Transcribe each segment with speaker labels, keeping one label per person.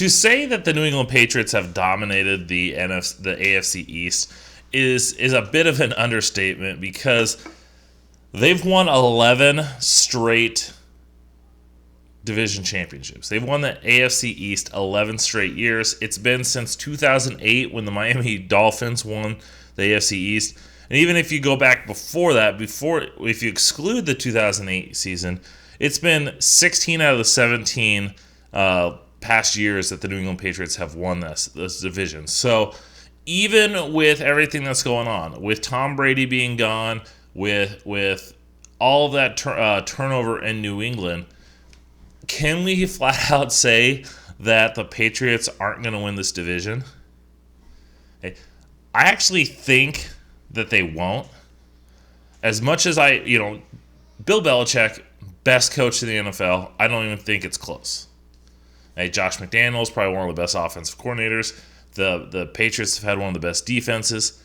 Speaker 1: To say that the New England Patriots have dominated the AFC East is a bit of an understatement because they've won 11 straight division championships. They've won the AFC East 11 straight years. It's been since 2008 when the Miami Dolphins won the AFC East. And even if you go back before that, if you exclude the 2008 season, it's been 16 out of the 17 past years that the New England Patriots have won this division. So even with everything that's going on, with Tom Brady being gone, with all of that turnover in New England, can we flat out say that the Patriots aren't going to win this division? I actually think that they won't. As much as Bill Belichick, best coach in the NFL, I don't even think it's close. Josh McDaniels, probably one of the best offensive coordinators. The Patriots have had one of the best defenses.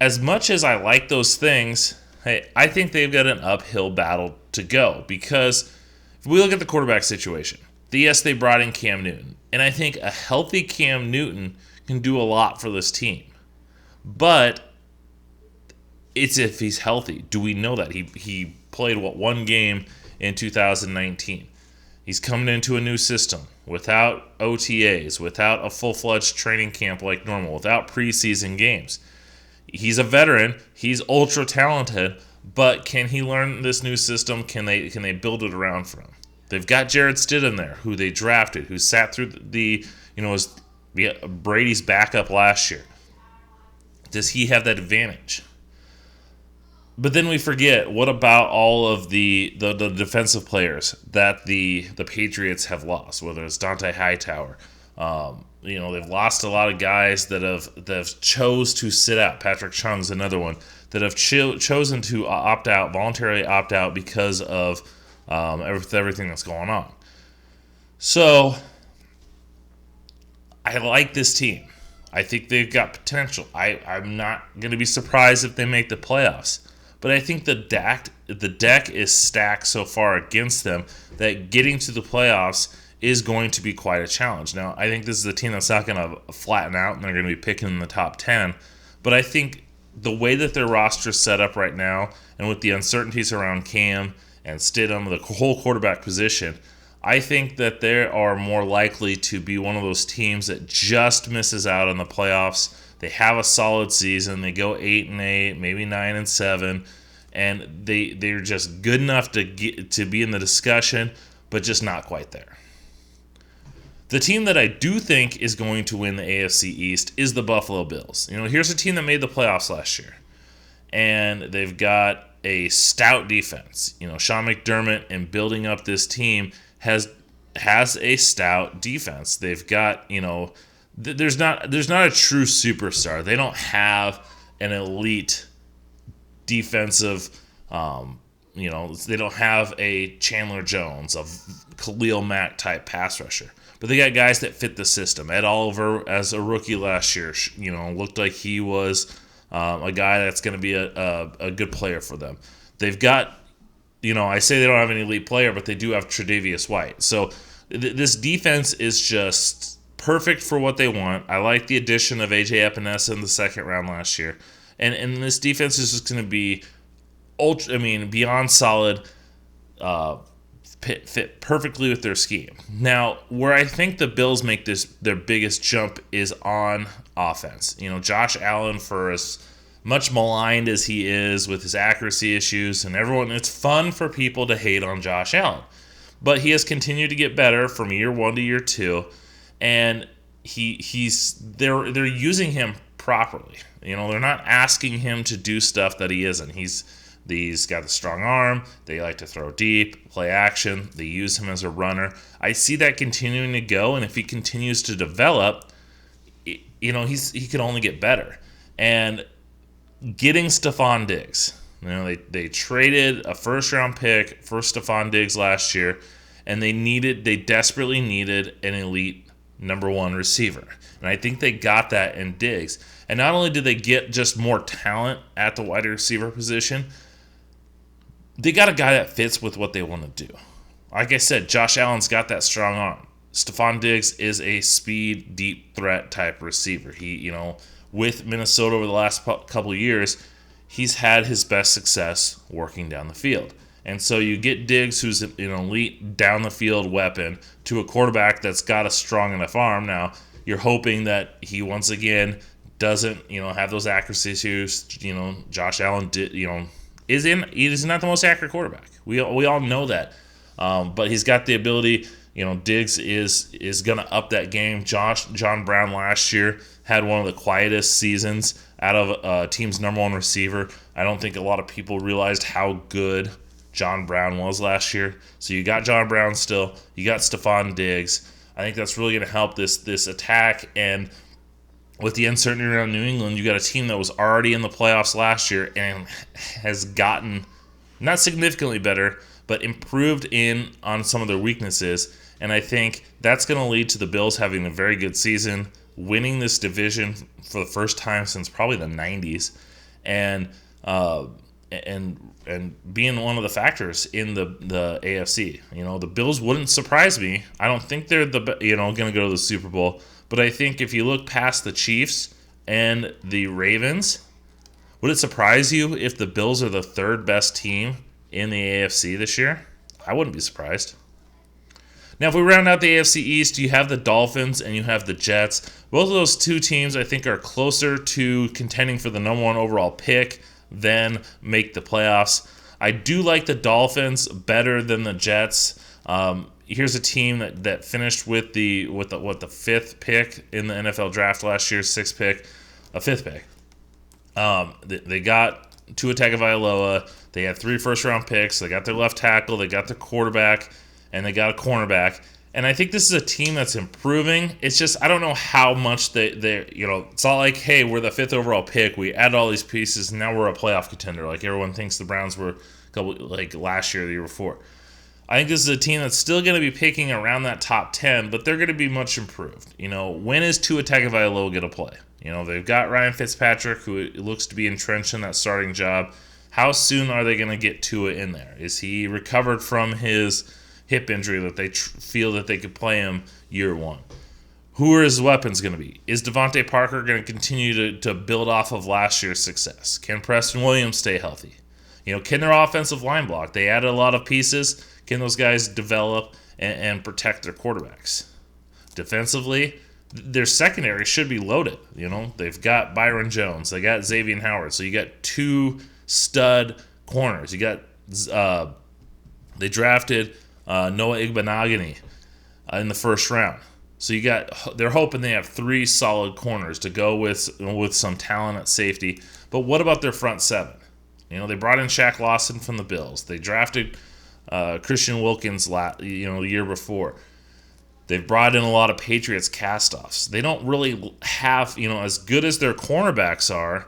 Speaker 1: As much as I like those things, I think they've got an uphill battle to go because if we look at the quarterback situation, yes, they brought in Cam Newton, and I think a healthy Cam Newton can do a lot for this team. But it's if he's healthy. Do we know that? He played, one game in 2019. He's coming into a new system without OTAs, without a full-fledged training camp like normal, without preseason games. He's a veteran. He's ultra talented, but can he learn this new system? Can they build it around for him? They've got Jarrett Stidham there, who they drafted, who sat through was Brady's backup last year. Does he have that advantage? But then we forget, what about all of the defensive players that the Patriots have lost, whether it's Dante Hightower. They've lost a lot of guys that have chose to sit out. Patrick Chung's another one that have chosen to voluntarily opt out because of everything that's going on. So I like this team. I think they've got potential. I'm not going to be surprised if they make the playoffs. But I think the deck is stacked so far against them that getting to the playoffs is going to be quite a challenge. Now, I think this is a team that's not going to flatten out and they're going to be picking in the top 10. But I think the way that their roster is set up right now, and with the uncertainties around Cam and Stidham, the whole quarterback position, I think that they are more likely to be one of those teams that just misses out on the playoffs. They have a solid season. They go 8-8, maybe 9-7, and they're just good enough to be in the discussion, but just not quite there. The team that I do think is going to win the AFC East is the Buffalo Bills. Here's a team that made the playoffs last year, and they've got a stout defense. Sean McDermott, in building up this team, has a stout defense. They've got, there's not a true superstar. They don't have an elite defensive, they don't have a Chandler Jones, a Khalil Mack type pass rusher. But they got guys that fit the system. Ed Oliver, as a rookie last year, looked like he was a guy that's going to be a good player for them. They've got, I say they don't have an elite player, but they do have Tre'Davious White. So this defense is just perfect for what they want. I like the addition of A.J. Epinesa in the second round last year. And this defense is just going to be beyond solid, fit perfectly with their scheme. Now, where I think the Bills make their biggest jump is on offense. Josh Allen, for as much maligned as he is with his accuracy issues and everyone, it's fun for people to hate on Josh Allen. But he has continued to get better from year 1 to year 2, and they're using him properly. They're not asking him to do stuff that he isn't. He's got the strong arm. They like to throw deep, play action. They use him as a runner. I see that continuing to go, and if he continues to develop, he can only get better. And getting Stephon Diggs, they traded a first-round pick for Stephon Diggs last year, and they desperately needed an elite number 1 receiver. And I think they got that in Diggs. And not only did they get just more talent at the wide receiver position, they got a guy that fits with what they want to do. like I said, Josh Allen's got that strong arm. Stephon Diggs is a speed, deep threat type receiver. He, with Minnesota over the last couple of years, he's had his best success working down the field. And so you get Diggs, who's an elite down the field weapon, to a quarterback that's got a strong enough arm. Now, you're hoping that he once again doesn't, have those accuracy issues. Josh Allen is not the most accurate quarterback. We all know that. But he's got the ability. Diggs is going to up that game. John Brown last year had one of the quietest seasons out of a team's number one receiver. I don't think a lot of people realized how good John Brown was last year. So you got John Brown still. You got Stephon Diggs. I think that's really going to help this attack. And with the uncertainty around New England, you got a team that was already in the playoffs last year and has gotten not significantly better, but improved on some of their weaknesses. And I think that's going to lead to the Bills having a very good season, winning this division for the first time since probably the 90s, and being one of the factors in the AFC. The Bills wouldn't surprise me. I don't think they're going to go to the Super Bowl, but I think if you look past the Chiefs and the Ravens, would it surprise you if the Bills are the third best team in the AFC this year? I wouldn't be surprised. Now, if we round out the AFC East, you have the Dolphins and you have the Jets. Both of those two teams, I think, are closer to contending for the number one overall pick than make the playoffs. I do like the Dolphins better than the Jets. Here's a team that finished with the fifth pick in the NFL draft last year, fifth pick. They got Tua Tagovailoa. They had 3 first-round picks. They got their left tackle. They got their quarterback, and they got a cornerback. And I think this is a team that's improving. It's just I don't know how much they it's not like, hey, we're the 5th overall pick. We added all these pieces, and now we're a playoff contender. Like everyone thinks the Browns were last year or the year before. I think this is a team that's still going to be picking around that top 10, but they're going to be much improved. When is Tua Tagovailoa going to play? They've got Ryan Fitzpatrick, who looks to be entrenched in that starting job. How soon are they going to get Tua in there? Is he recovered from his hip injury that they feel that they could play him year one? Who are his weapons going to be? Is Devontae Parker going to continue to build off of last year's success? Can Preston Williams stay healthy? Can their offensive line block? They added a lot of pieces. Can those guys develop and protect their quarterbacks? Defensively, their secondary should be loaded. They've got Byron Jones. They got Xavier Howard. So you got 2 stud corners. You got they drafted Noah Igbenogany in the first round. So they're hoping they have 3 solid corners to go with some talent at safety. But what about their front 7? They brought in Shaq Lawson from the Bills. They drafted Christian Wilkins the year before. They've brought in a lot of Patriots cast-offs. They don't really have, as good as their cornerbacks are,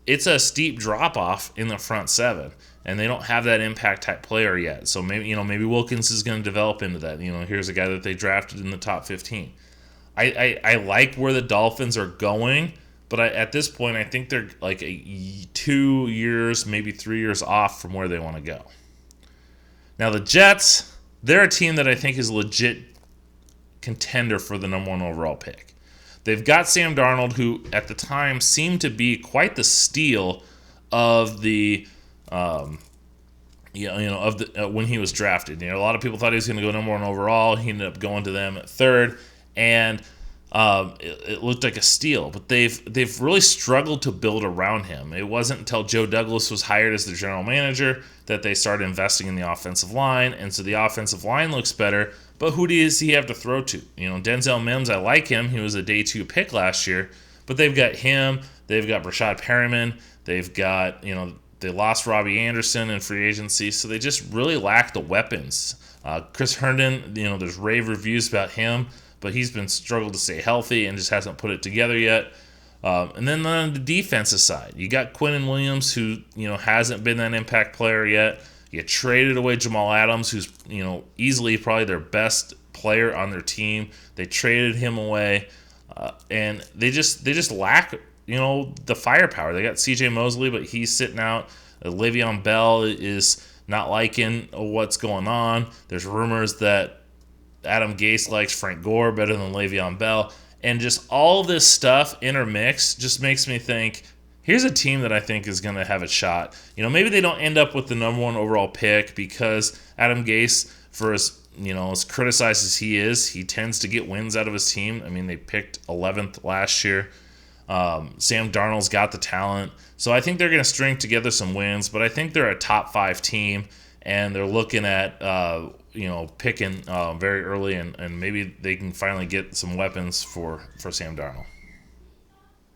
Speaker 1: it's a steep drop-off in the front 7. And they don't have that impact type player yet. So maybe Wilkins is going to develop into that. Here's a guy that they drafted in the top 15. I like where the Dolphins are going, but at this point I think they're like 2 years, maybe 3 years off from where they want to go. Now the Jets, they're a team that I think is a legit contender for the number 1 overall pick. They've got Sam Darnold, who at the time seemed to be quite the steal of the when he was drafted. A lot of people thought he was going to go number 1 overall. He ended up going to them at 3rd, and it looked like a steal. But they've really struggled to build around him. It wasn't until Joe Douglas was hired as the general manager that they started investing in the offensive line, and so the offensive line looks better. But who does he have to throw to? Denzel Mims, I like him. He was a day 2 pick last year, but they've got him. They've got Rashad Perriman. They've got they lost Robbie Anderson in free agency, so they just really lack the weapons. Chris Herndon, there's rave reviews about him, but he's been struggled to stay healthy and just hasn't put it together yet. And then on the defensive side, you got Quinnen Williams, who hasn't been that impact player yet. You traded away Jamal Adams, who's easily probably their best player on their team. They traded him away, and they just lack the firepower. They got C.J. Mosley, but he's sitting out. Le'Veon Bell is not liking what's going on. There's rumors that Adam Gase likes Frank Gore better than Le'Veon Bell. And just all this stuff intermixed just makes me think, here's a team that I think is going to have a shot. Maybe they don't end up with the number one overall pick because Adam Gase, for as criticized as he is, he tends to get wins out of his team. I mean, they picked 11th last year. Sam Darnold's got the talent. So I think they're going to string together some wins, but I think they're a top 5 team, and they're looking at picking very early, and maybe they can finally get some weapons for Sam Darnold.